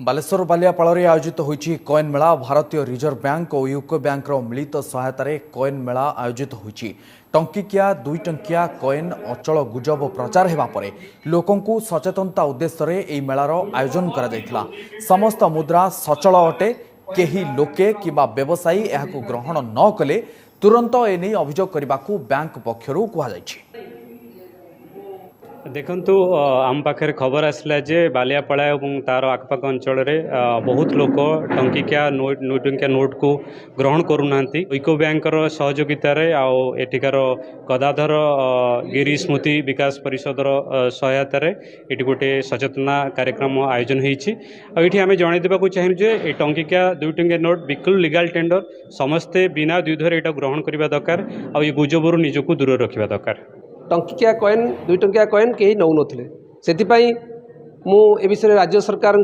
बालेश्वर बालियापाଳରେ आयोजित होइछि कॉइन मेला। भारतीय reserve bank और यूको बैंक मिलित सहायतार कॉइन मेला आयोजित होइछि। टंकिकिया 2 टंकिया कॉइन अचल गुजब प्रचार हेबा परे लोकंकु सचेतनता उद्देश्य एही मेलार आयोजन करा जायथिला। समस्त मुद्रा सचल अटे। केही लोके किबा व्यवसायी एहाकु ग्रहण न कले तुरंत एने अभियोग करबाकू बैंक पक्षरु कुहा जायछि। देखंतु आम पाखे खबर आसला जे बालियापाड़ा और तार आखपाख अंचल बहुत लोक टंकिकिया नोट को ग्रहण करूना। यूको बैंक सहयोगितार एठिकार गदाधर गिरी स्मृति विकास परिषदर सहायतार ये गोटे सचेतना कार्यक्रम आयोजन होती। आम जनईदेक चाहिए जे टंकिकिया 2 टंकिया नोट बिल्कुल लीगल टेंडर समस्ते बिना द्विधर यहाँ ग्रहण करने दरकार और ये गुजबरू निजक दूर रखा दरकार। टंकिकिया कॉइन 2 टंकिया कॉइन कहीं नौ नथिले से विषय राज्य सरकार